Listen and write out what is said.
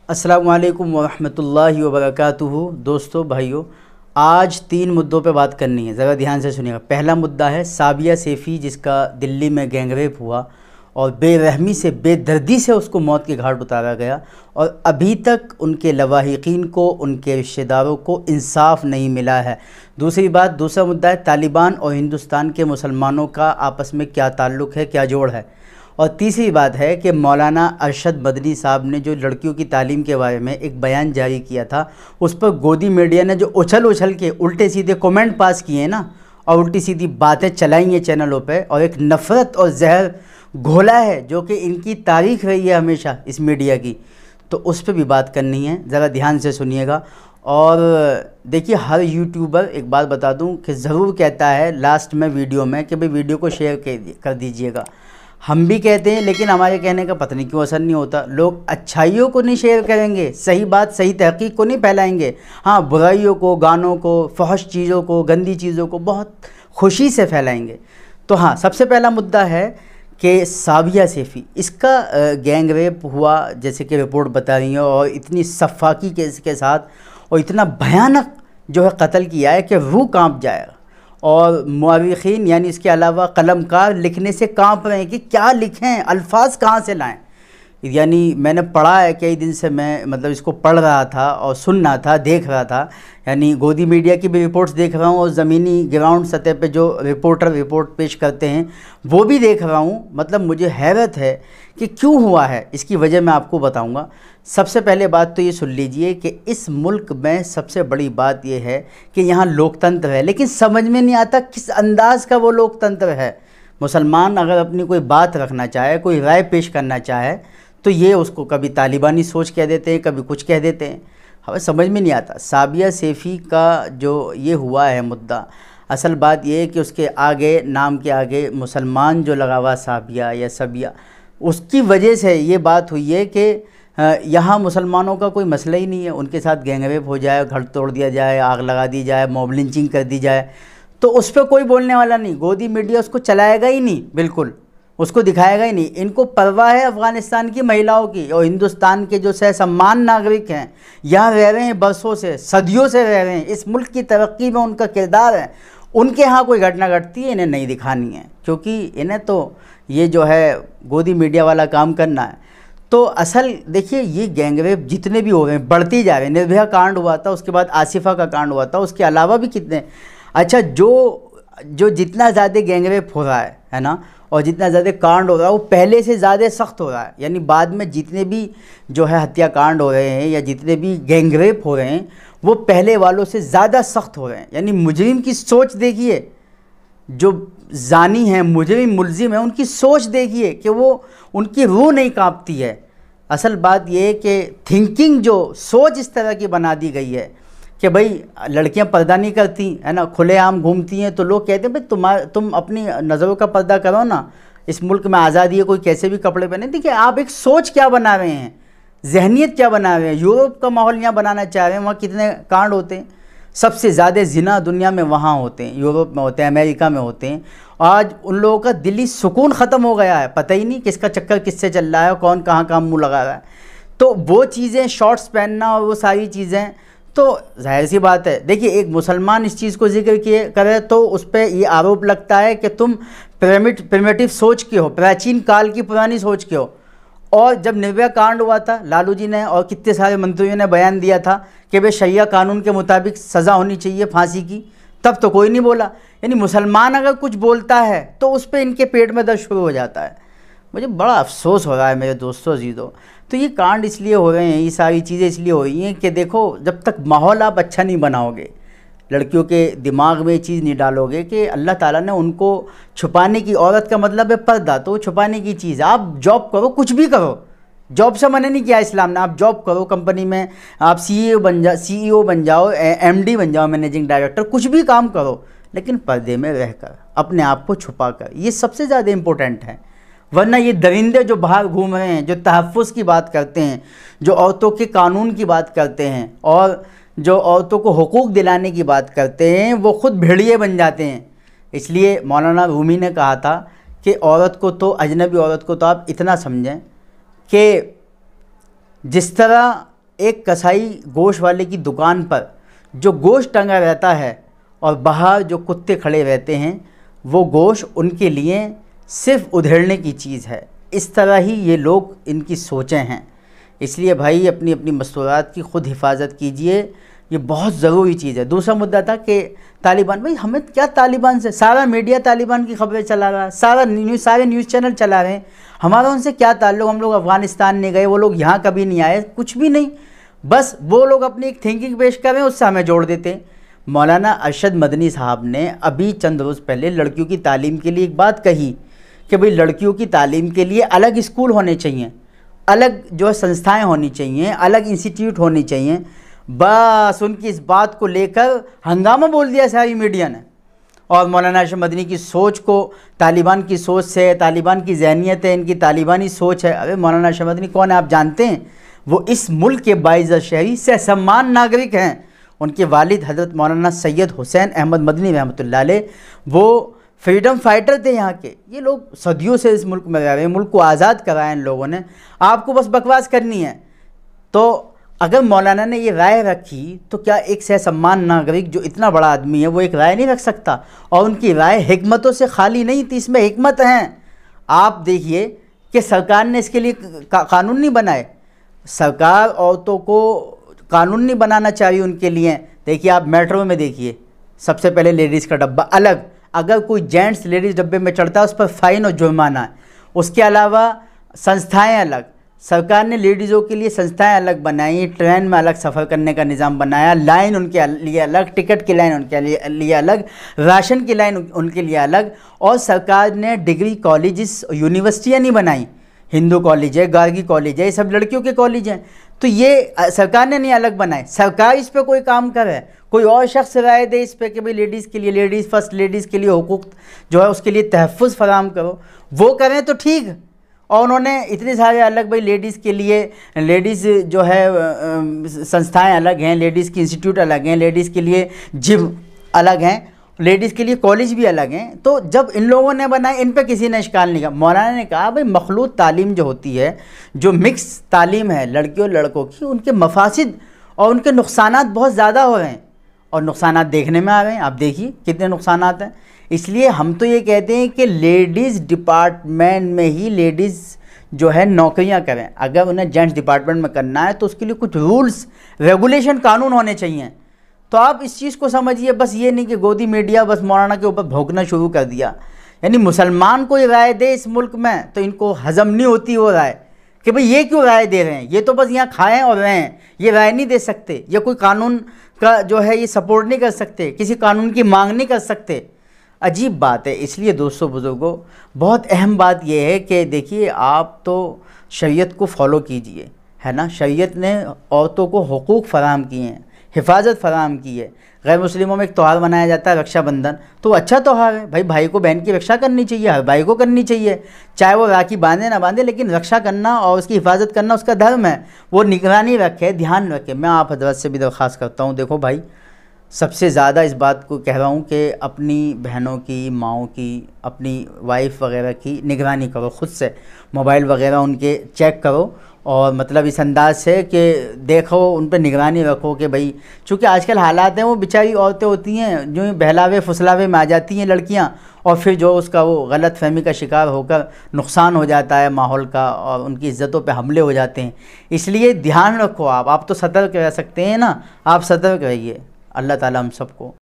अस्सलामु अलैकुम वरहमतुल्लाहि वबरकातुहू। दोस्तों भाइयों, आज 3 मुद्दों पे बात करनी है, ज़रा ध्यान से सुनिएगा। पहला मुद्दा है साबिया सैफ़ी, जिसका दिल्ली में गैंगरेप हुआ और बेरहमी से बेदर्दी से उसको मौत के घाट उतारा गया और अभी तक उनके लवाहिकीन को, उनके रिश्तेदारों को इंसाफ नहीं मिला है। दूसरा मुद्दा है तालिबान और हिंदुस्तान के मुसलमानों का आपस में क्या ताल्लुक़ है, क्या जोड़ है। और तीसरी बात है कि मौलाना अरशद मदनी साहब ने जो लड़कियों की तालीम के बारे में एक बयान जारी किया था, उस पर गोदी मीडिया ने जो उछल के उल्टे सीधे कमेंट पास किए ना और उल्टी सीधी बातें चलाई हैं चैनलों पे और एक नफ़रत और जहर घोला है जो कि इनकी तारीख रही है हमेशा इस मीडिया की, तो उस पर भी बात करनी है। ज़रा ध्यान से सुनिएगा। और देखिए, हर यूट्यूबर, एक बात बता दूं कि ज़रूर कहता है लास्ट में वीडियो में कि भाई वीडियो को शेयर कर दीजिएगा। हम भी कहते हैं, लेकिन हमारे कहने का पता नहीं क्यों असर नहीं होता। लोग अच्छाइयों को नहीं शेयर करेंगे, सही बात, सही तहकीक को नहीं फैलाएंगे। हाँ, बुराइयों को, गानों को, फहश चीज़ों को, गंदी चीज़ों को बहुत खुशी से फैलाएंगे। तो हाँ, सबसे पहला मुद्दा है कि साबिया सैफ़ी, इसका गैंग रेप हुआ जैसे कि रिपोर्ट बता रही है, और इतनी सफाकी के साथ और इतना भयानक जो है कत्ल किया है कि रूह कांप जाएगा। और मुअर्रिखीन यानी इसके अलावा कलमकार लिखने से कांप रहे हैं कि क्या लिखें, अल्फाज कहाँ से लाएं। यानी मैंने पढ़ा है, कई दिन से मैं मतलब इसको पढ़ रहा था और सुन रहा था, देख रहा था। यानी गोदी मीडिया की भी रिपोर्ट्स देख रहा हूँ और ज़मीनी ग्राउंड सतह पे जो रिपोर्ट पेश करते हैं वो भी देख रहा हूँ। मतलब मुझे हैरत है कि क्यों हुआ है, इसकी वजह मैं आपको बताऊँगा। सबसे पहले बात तो ये सुन लीजिए कि इस मुल्क में सबसे बड़ी बात यह है कि यहाँ लोकतंत्र है, लेकिन समझ में नहीं आता किस अंदाज़ का वो लोकतंत्र है। मुसलमान अगर अपनी कोई बात रखना चाहे, कोई राय पेश करना चाहे, तो ये उसको कभी तालिबानी सोच कह देते हैं, कभी कुछ कह देते हैं। हमें समझ में नहीं आता। साबिया सैफ़ी का जो ये हुआ है मुद्दा, असल बात ये है कि उसके आगे, नाम के आगे मुसलमान जो लगा हुआ साबिया या सबिया, उसकी वजह से ये बात हुई है कि यहाँ मुसलमानों का कोई मसला ही नहीं है। उनके साथ गैंगरेप हो जाए, घर तोड़ दिया जाए, आग लगा दी जाए, मॉब लिंचिंग कर दी जाए, तो उस पर कोई बोलने वाला नहीं। गोदी मीडिया उसको चलाएगा ही नहीं, बिल्कुल उसको दिखाएगा ही नहीं। इनको परवाह है अफ़गानिस्तान की महिलाओं की और हिंदुस्तान के जो सहसम्मान नागरिक हैं, यहाँ रह रहे हैं, बरसों से, सदियों से रह रहे हैं, इस मुल्क की तरक्की में उनका किरदार है। उनके यहाँ कोई घटना घटती है, इन्हें नहीं दिखानी है, क्योंकि इन्हें तो ये जो है गोदी मीडिया वाला काम करना है। तो असल देखिए, ये गैंगरेप जितने भी हो रहे हैं बढ़ती जा रहे हैं। निर्भया कांड हुआ था, उसके बाद आसिफा का कांड हुआ था, उसके अलावा भी कितने। अच्छा, जो जितना ज़्यादा गैंगरेप हो रहा है ना, और जितना ज़्यादा कांड हो रहा है वो पहले से ज़्यादा सख्त हो रहा है। यानी बाद में जितने भी जो है हत्याकांड हो रहे हैं या जितने भी गैंगरेप हो रहे हैं वो पहले वालों से ज़्यादा सख्त हो रहे हैं। यानी मुजरिम की सोच देखिए, जो जानी है, मुजरिम मुलजिम है, उनकी सोच देखिए कि वो, उनकी रूह नहीं कांपती है। असल बात ये है कि थिंकिंग, जो सोच इस तरह की बना दी गई है कि भाई लड़कियां पर्दा नहीं करती है ना, खुलेआम घूमती हैं, तो लोग कहते हैं भाई तुम अपनी नज़रों का पर्दा करो ना, इस मुल्क में आज़ादी है, कोई कैसे भी कपड़े पहने। देखिए, आप एक सोच क्या बना रहे हैं, जहनियत क्या बना रहे हैं। यूरोप का माहौल यहाँ बनाना चाह रहे हैं, वहाँ कितने कांड होते हैं, सबसे ज़्यादा जिना दुनिया में वहाँ होते हैं, यूरोप में होते हैं, अमेरिका में होते हैं। आज उन लोगों का दिली सुकून ख़त्म हो गया है, पता ही नहीं किसका चक्कर किससे चल रहा है, कौन कहाँ मुँह लगा रहा है। तो वो चीज़ें, शॉर्ट्स पहनना और वो सारी चीज़ें, तो जाहिर सी बात है। देखिए, एक मुसलमान इस चीज़ को जिक्र किए करे तो उस पर ये आरोप लगता है कि तुम प्रिमिटिव सोच के हो, प्राचीन काल की पुरानी सोच के हो। और जब निर्भया कांड हुआ था, लालू जी ने और कितने सारे मंत्रियों ने बयान दिया था कि भाई शरिया कानून के मुताबिक सज़ा होनी चाहिए फांसी की, तब तो कोई नहीं बोला। यानी मुसलमान अगर कुछ बोलता है तो उस पर इनके पेट में दर्द शुरू हो जाता है। मुझे बड़ा अफसोस हो रहा है मेरे दोस्तों, अजीज़ों। तो ये कांड इसलिए हो रहे हैं, ये सारी चीज़ें इसलिए हो रही हैं कि देखो, जब तक माहौल आप अच्छा नहीं बनाओगे, लड़कियों के दिमाग में ये चीज़ नहीं डालोगे कि अल्लाह ताला ने उनको छुपाने की, औरत का मतलब है पर्दा, तो छुपाने की चीज़। आप जॉब करो, कुछ भी करो, जॉब से मना नहीं किया इस्लाम ने। आप जॉब करो, कंपनी में आप सीईओ बन जाओ, एमडी बन जाओ, मैनेजिंग डायरेक्टर, कुछ भी काम करो, लेकिन पर्दे में रहकर, अपने आप को छुपा कर, ये सबसे ज़्यादा इम्पोर्टेंट है। वरना ये दरिंदे जो बाहर घूम रहे हैं, जो तहफ़्फ़ुज़ की बात करते हैं, जो औरतों के कानून की बात करते हैं और जो औरतों को हुकूक दिलाने की बात करते हैं, वो ख़ुद भेड़िए बन जाते हैं। इसलिए मौलाना रूमी ने कहा था कि औरत को तो, अजनबी औरत को तो आप इतना समझें कि जिस तरह एक कसाई गोश्त वाले की दुकान पर जो गोश्त टंगा रहता है और बाहर जो कुत्ते खड़े रहते हैं, वो गोश्त उनके लिए सिर्फ उधेड़ने की चीज़ है। इस तरह ही ये लोग, इनकी सोचें हैं। इसलिए भाई अपनी अपनी मस्तूरात की ख़ुद हिफाजत कीजिए, ये बहुत ज़रूरी चीज़ है। दूसरा मुद्दा था कि तालिबान, भाई हमें क्या तालिबान से, सारा मीडिया तालिबान की खबरें चला रहा है, सारे न्यूज़ चैनल चला रहे हैं, हमारा उनसे क्या ताल्लुक़। हम लोग अफ़गानिस्तान नहीं गए, वो लोग यहाँ कभी नहीं आए, कुछ भी नहीं, बस वो लोग अपनी एक थिंकिंग पेश कर रहे हैं, उससे हमें जोड़ देते हैं। मौलाना अरशद मदनी साहब ने अभी चंद रोज़ पहले लड़कियों की तालीम के लिए एक बात कही कि भाई लड़कियों की तालीम के लिए अलग स्कूल होने चाहिए, अलग जो है संस्थाएं होनी चाहिए, अलग इंस्टीट्यूट होनी चाहिए। बस उनकी इस बात को लेकर हंगामा बोल दिया सारी मीडिया ने। और मौलाना अरशद मदनी की सोच को तालिबान की सोच से, तालिबान की ज़हनियत है, इनकी तालिबानी सोच है। अरे मौलाना अरशद मदनी कौन है आप जानते हैं? वो इस मुल्क के बाइज़्ज़त शहरी से सम्मान नागरिक हैं। उनके वालिद हज़रत मौलाना सैयद हुसैन अहमद मदनी रहमतुल्लाह अलैह, वो फ्रीडम फाइटर थे यहाँ के। ये लोग सदियों से इस मुल्क में रह रहे हैं, मुल्क को आज़ाद कराया इन लोगों ने। आपको बस बकवास करनी है। तो अगर मौलाना ने ये राय रखी तो क्या एक सहसम्मान नागरिक जो इतना बड़ा आदमी है वो एक राय नहीं रख सकता? और उनकी राय हिकमतों से खाली नहीं थी, इसमें हिकमत हैं। आप देखिए कि सरकार ने इसके लिए कानून नहीं बनाए, सरकार औरतों को कानून नहीं बनाना चाहिए उनके लिए। देखिए आप मेट्रो में देखिए, सबसे पहले लेडीज़ का डब्बा अलग, अगर कोई जेंट्स लेडीज़ डब्बे में चढ़ता है उस पर फ़ाइन और जुर्माना है। उसके अलावा संस्थाएं अलग, सरकार ने लेडीज़ों के लिए संस्थाएं अलग बनाई, ट्रेन में अलग सफ़र करने का निज़ाम बनाया, लाइन उनके लिए अलग, टिकट की लाइन उनके लिए अलग, राशन की लाइन उनके लिए अलग। और सरकार ने डिग्री कॉलेजेस, यूनिवर्सिटियाँ नहीं बनाई, हिंदू कॉलेज है, गार्गी कॉलेज है, ये सब लड़कियों के कॉलेज हैं। तो ये सरकार ने नहीं अलग बनाए। सरकार इस पे कोई काम करे, कोई और शख्स राय दे इस पे कि भाई लेडीज़ के लिए, लेडीज़ फर्स्ट, लेडीज़ के लिए हुकूक जो है उसके लिए तहफ़्फ़ुज़ फराहम करो, वो करें तो ठीक। और उन्होंने इतने सारे अलग, भाई लेडीज़ के लिए, लेडीज़ जो है संस्थाएं अलग हैं, लेडीज़ की इंस्टीट्यूट अलग हैं, लेडीज़ के लिए जिम अलग हैं, लेडीज़ के लिए कॉलेज भी अलग हैं। तो जब इन लोगों ने बनाए, इन पे किसी ने इश्काल नहीं किया। मौलाना ने कहा भाई मखलूत तालीम जो होती है, जो मिक्स तालीम है लड़कियों लड़कों की, उनके मफासिद और उनके नुकसानात बहुत ज़्यादा हो रहे हैं, और नुकसानात देखने में आ रहे हैं। आप देखिए कितने नुकसानात हैं। इसलिए हम तो ये कहते हैं कि लेडीज़ डिपार्टमेंट में ही लेडीज़ जो है नौकरियां करें। अगर उन्हें जेंट्स डिपार्टमेंट में करना है तो उसके लिए कुछ रूल्स, रेगुलेशन, कानून होने चाहिए। तो आप इस चीज़ को समझिए, बस ये नहीं कि गोदी मीडिया बस मौलाना के ऊपर भौंकना शुरू कर दिया। यानी मुसलमान कोई राय दे इस मुल्क में तो इनको हज़म नहीं होती वो राय कि भाई ये क्यों राय दे रहे हैं, ये तो बस यहाँ खाएं और रहें, ये राय नहीं दे सकते, ये कोई कानून का जो है ये सपोर्ट नहीं कर सकते, किसी कानून की मांग नहीं कर सकते। अजीब बात है। इसलिए दोस्तों बुज़ुर्गों, बहुत अहम बात यह है कि देखिए आप तो शरीयत को फॉलो कीजिए, है ना। शरीयत ने औरतों को हुकूक फ़राहम किए हैं, हिफाजत फ़राहम की है। गैर मुस्लिमों में एक त्यौहार मनाया जाता है रक्षाबंधन, तो अच्छा त्यौहार है भाई, भाई को बहन की रक्षा करनी चाहिए, हर भाई को करनी चाहिए, चाहे वो राखी बांधे ना बांधे, लेकिन रक्षा करना और उसकी हिफाजत करना उसका धर्म है। वो निगरानी रखे, ध्यान रखे। मैं आप हज़रत से भी दरख्वास्त करता हूँ, देखो भाई सबसे ज़्यादा इस बात को कह रहा हूँ कि अपनी बहनों की, माओं की, अपनी वाइफ वगैरह की निगरानी करो, ख़ुद से मोबाइल वगैरह उनके चेक करो, और मतलब इस अंदाज से कि देखो, उन पर निगरानी रखो कि भाई, चूँकि आजकल हालात हैं वो बेचारी औरतें होती हैं जो बहलावे फुसलावे में आ जाती हैं लड़कियां, और फिर जो उसका वो गलत फहमी का शिकार होकर नुकसान हो जाता है माहौल का, और उनकी इज़्ज़तों पे हमले हो जाते हैं। इसलिए ध्यान रखो। आप तो सतर्क रह सकते हैं ना, आप सतर्क रहिए। अल्लाह ताला हम सबको